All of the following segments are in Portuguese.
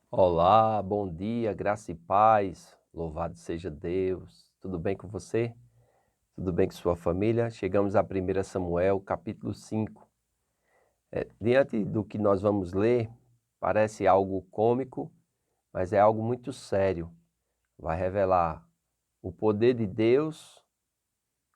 Olá, bom dia, graça e paz, louvado seja Deus. Tudo bem com você? Tudo bem com sua família? Chegamos a 1 Samuel, capítulo 5. Diante do que nós vamos ler, parece algo cômico, mas é algo muito sério. Vai revelar o poder de Deus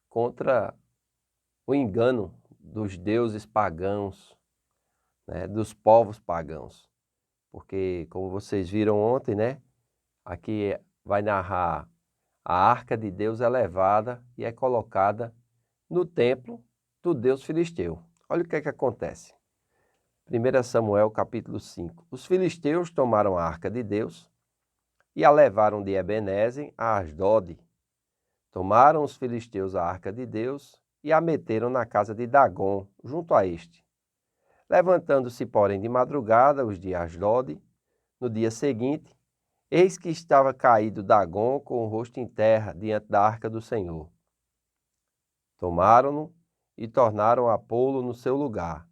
contra o engano dos deuses pagãos, né, dos povos pagãos. Porque, como vocês viram ontem, né, aqui vai narrar a arca de Deus é levada e é colocada no templo do Deus filisteu. Olha o que é que acontece. 1 Samuel capítulo 5. Os filisteus tomaram a arca de Deus e a levaram de Ebenezer a Asdode. Tomaram os filisteus a arca de Deus e a meteram na casa de Dagom, junto a este. Levantando-se, porém, de madrugada os de Asdode, no dia seguinte, eis que estava caído Dagom com o rosto em terra diante da arca do Senhor. Tomaram-no e tornaram a pô-lo no seu lugar.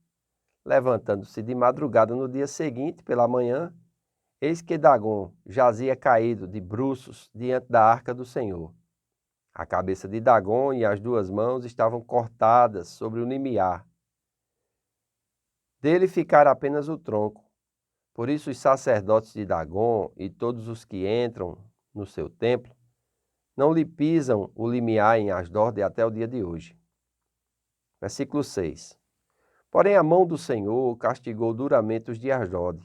Levantando-se de madrugada no dia seguinte, pela manhã, eis que Dagom jazia caído de bruços diante da arca do Senhor. A cabeça de Dagom e as duas mãos estavam cortadas sobre o limiar. Dele ficara apenas o tronco. Por isso os sacerdotes de Dagom e todos os que entram no seu templo não lhe pisam o limiar em Asdod até o dia de hoje. Versículo 6. Porém a mão do Senhor castigou duramente os de Asdod,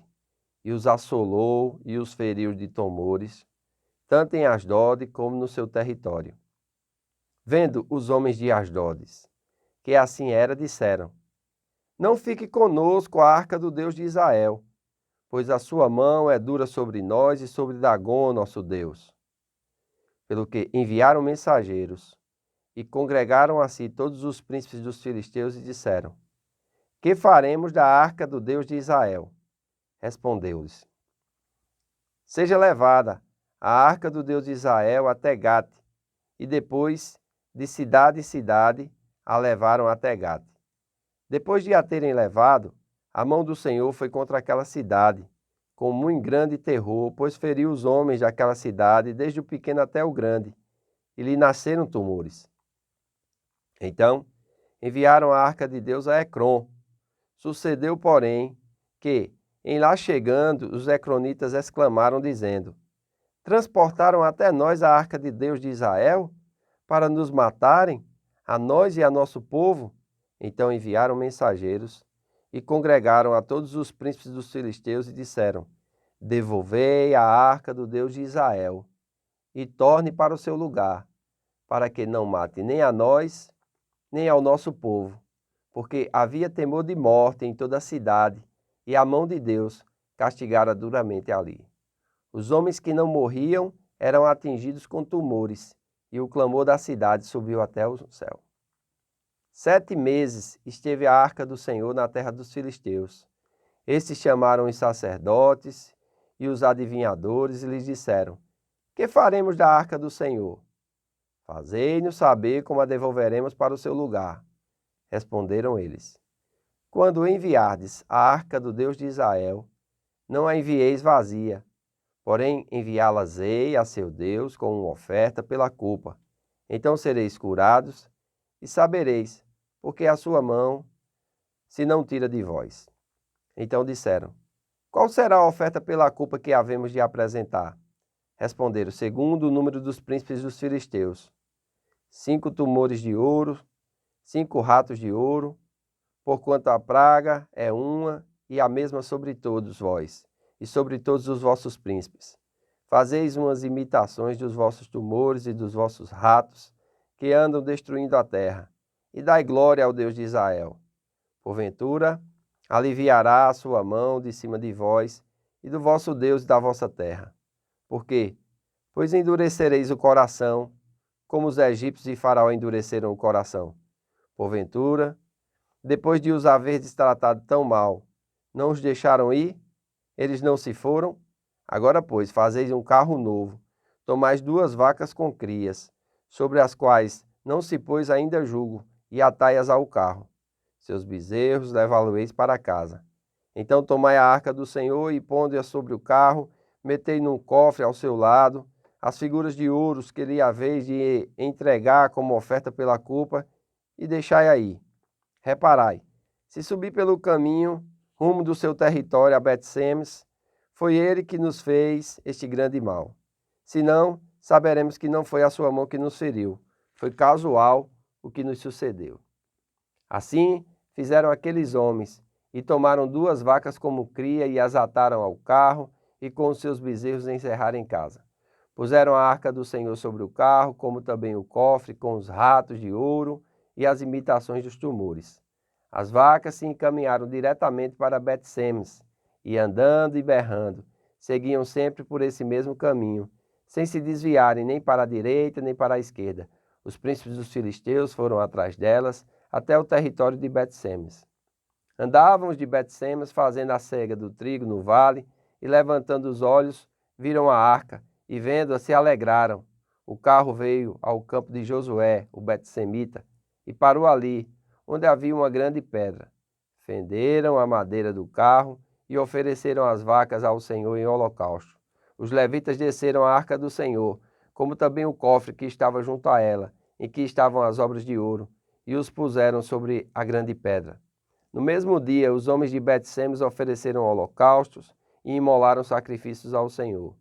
e os assolou e os feriu de tumores, tanto em Asdod como no seu território. Vendo os homens de Asdod que assim era, disseram: Não fique conosco a arca do Deus de Israel, pois a sua mão é dura sobre nós e sobre Dagom, nosso Deus. Pelo que enviaram mensageiros e congregaram a si todos os príncipes dos filisteus e disseram: Que faremos da arca do Deus de Israel? Respondeu-lhes: Seja levada a arca do Deus de Israel até Gate, e depois, de cidade em cidade, a levaram até Gate. Depois de a terem levado, a mão do Senhor foi contra aquela cidade, com muito grande terror, pois feriu os homens daquela cidade, desde o pequeno até o grande, e lhe nasceram tumores. Então, enviaram a arca de Deus a Ecrom. Sucedeu, porém, que, em lá chegando, os ecronitas exclamaram, dizendo: Transportaram até nós a arca de Deus de Israel, para nos matarem, a nós e a nosso povo? Então enviaram mensageiros e congregaram a todos os príncipes dos filisteus e disseram: Devolvei a arca do Deus de Israel e torne para o seu lugar, para que não mate nem a nós, nem ao nosso povo, porque havia temor de morte em toda a cidade, e a mão de Deus castigara duramente ali. Os homens que não morriam eram atingidos com tumores, e o clamor da cidade subiu até o céu. 7 meses esteve a arca do Senhor na terra dos filisteus. Estes chamaram os sacerdotes e os adivinhadores e lhes disseram: Que faremos da arca do Senhor? Fazei-nos saber como a devolveremos para o seu lugar. Responderam eles: Quando enviardes a arca do Deus de Israel, não a envieis vazia, porém enviá-las-ei a seu Deus com uma oferta pela culpa. Então sereis curados e sabereis, porque a sua mão se não tira de vós. Então disseram: Qual será a oferta pela culpa que havemos de apresentar? Responderam: Segundo o número dos príncipes dos filisteus, 5 tumores de ouro, 5 ratos de ouro, porquanto a praga é uma e a mesma sobre todos vós, e sobre todos os vossos príncipes. Fazeis umas imitações dos vossos tumores e dos vossos ratos, que andam destruindo a terra, e dai glória ao Deus de Israel. Porventura, aliviará a sua mão de cima de vós, e do vosso Deus e da vossa terra. Por quê? Pois endurecereis o coração, como os egípcios e Faraó endureceram o coração. Porventura, depois de os haverdes tratado tão mal, não os deixaram ir? Eles não se foram? Agora, pois, fazeis um carro novo, tomais 2 vacas com crias, sobre as quais não se pôs ainda jugo, e atai-as ao carro. Seus bezerros levá-lo-eis para casa. Então tomai a arca do Senhor e pondo-a sobre o carro, metei num cofre ao seu lado as figuras de ouros que lhe haveis de entregar como oferta pela culpa, e deixai aí. Reparai, se subir pelo caminho, rumo do seu território a Bet-Semes, foi ele que nos fez este grande mal. Se não, saberemos que não foi a sua mão que nos feriu, foi casual o que nos sucedeu. Assim fizeram aqueles homens, e tomaram 2 vacas como cria e as ataram ao carro, e com os seus bezerros encerraram em casa. Puseram a arca do Senhor sobre o carro, como também o cofre com os ratos de ouro e as imitações dos tumores. As vacas se encaminharam diretamente para Bet-Semes, e andando e berrando, seguiam sempre por esse mesmo caminho, sem se desviarem nem para a direita nem para a esquerda. Os príncipes dos filisteus foram atrás delas até o território de Bet-Semes. Andavam de Bet-Semes fazendo a cega do trigo no vale, e levantando os olhos, viram a arca, e vendo-a se alegraram. O carro veio ao campo de Josué, o Bet-Semita, e parou ali, onde havia uma grande pedra. Fenderam a madeira do carro e ofereceram as vacas ao Senhor em holocausto. Os levitas desceram a arca do Senhor, como também o cofre que estava junto a ela, em que estavam as obras de ouro, e os puseram sobre a grande pedra. No mesmo dia, os homens de Bet-Semes ofereceram holocaustos e imolaram sacrifícios ao Senhor.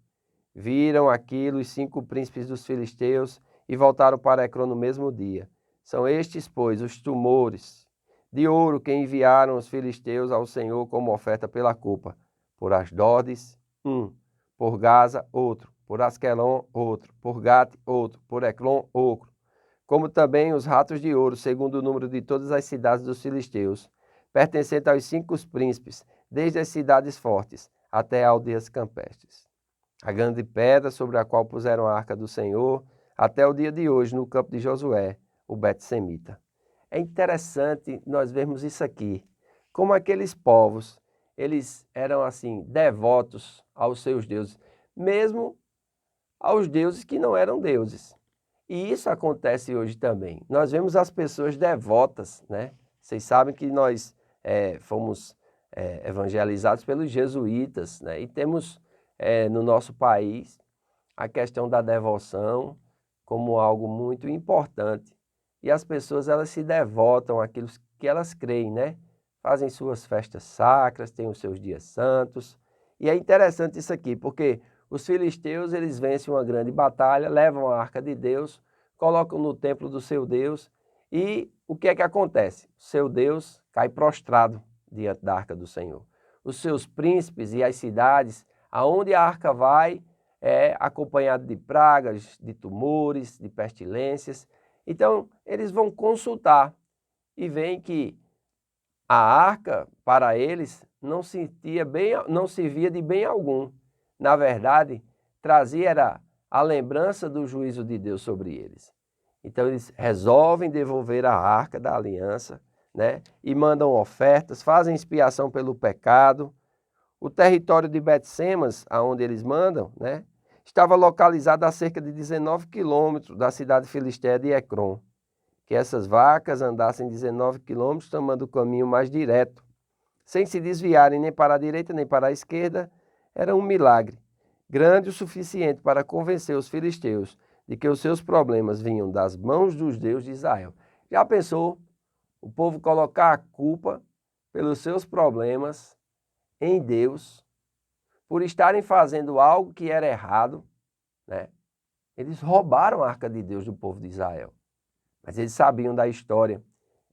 Viram aquilo os 5 príncipes dos filisteus e voltaram para Ecrón no mesmo dia. São estes, pois, os tumores de ouro que enviaram os filisteus ao Senhor como oferta pela culpa. Por Asdodes, por Gaza, outro, por Asquelon, outro, por Gate, outro, por Ecrón, outro. Como também os ratos de ouro, segundo o número de todas as cidades dos filisteus, pertencente aos 5 príncipes, desde as cidades fortes até aldeias campestres. A grande pedra sobre a qual puseram a arca do Senhor, até o dia de hoje, no campo de Josué, o Bet-Semita. É interessante nós vermos isso aqui, como aqueles povos, eles eram assim, devotos aos seus deuses, mesmo aos deuses que não eram deuses. E isso acontece hoje também. Nós vemos as pessoas devotas, né? Vocês sabem que nós fomos evangelizados pelos jesuítas, né? E temos no nosso país a questão da devoção como algo muito importante. E as pessoas, elas se devotam àquilo que elas creem, né? Fazem suas festas sacras, têm os seus dias santos. E é interessante isso aqui, porque os filisteus, eles vencem uma grande batalha, levam a arca de Deus, colocam no templo do seu Deus, e o que é que acontece? O seu Deus cai prostrado diante da arca do Senhor. Os seus príncipes e as cidades aonde a arca vai é acompanhado de pragas, de tumores, de pestilências. Então, eles vão consultar e veem que a arca, para eles, não servia de bem algum. Na verdade, trazia a lembrança do juízo de Deus sobre eles. Então, eles resolvem devolver a arca da aliança, né? E mandam ofertas, fazem expiação pelo pecado. O território de Bet-Semes, aonde eles mandam, né, estava localizado a cerca de 19 quilômetros da cidade filisteia de Ecrón. Que essas vacas andassem 19 quilômetros tomando o caminho mais direto, sem se desviarem nem para a direita nem para a esquerda, era um milagre, grande o suficiente para convencer os filisteus de que os seus problemas vinham das mãos dos deuses de Israel. Já pensou o povo colocar a culpa pelos seus problemas em Deus, por estarem fazendo algo que era errado, né? Eles roubaram a arca de Deus do povo de Israel. Mas eles sabiam da história,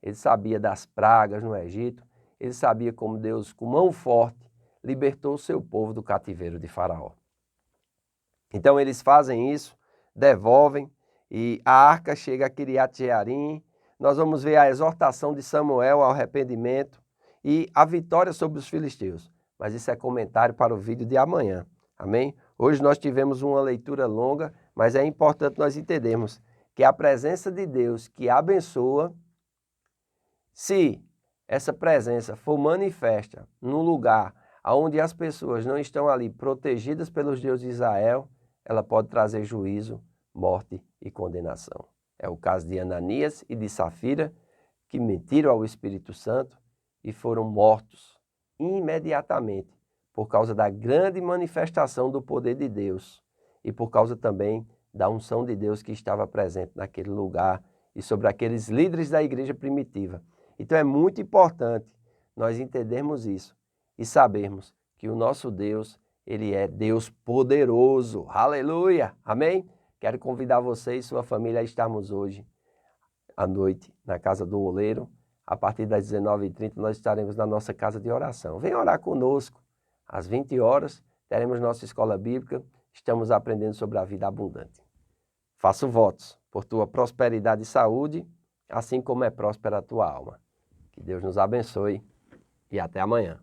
eles sabiam das pragas no Egito, eles sabiam como Deus, com mão forte, libertou o seu povo do cativeiro de Faraó. Então eles fazem isso, devolvem, e a arca chega a Quiriat-Jearim. Nós vamos ver a exortação de Samuel ao arrependimento e a vitória sobre os filisteus. Mas isso é comentário para o vídeo de amanhã, amém? Hoje nós tivemos uma leitura longa, mas é importante nós entendermos que a presença de Deus que abençoa, se essa presença for manifesta num lugar onde as pessoas não estão ali protegidas pelos deuses de Israel, ela pode trazer juízo, morte e condenação. É o caso de Ananias e de Safira, que mentiram ao Espírito Santo e foram mortos imediatamente por causa da grande manifestação do poder de Deus e por causa também da unção de Deus que estava presente naquele lugar e sobre aqueles líderes da igreja primitiva. Então é muito importante nós entendermos isso e sabermos que o nosso Deus, ele é Deus poderoso. Aleluia! Amém? Quero convidar você e sua família a estarmos hoje à noite na casa do oleiro. A partir das 19h30 nós estaremos na nossa casa de oração. Venha orar conosco. Às 20 horas teremos nossa escola bíblica. Estamos aprendendo sobre a vida abundante. Faço votos por tua prosperidade e saúde, assim como é próspera a tua alma. Que Deus nos abençoe e até amanhã.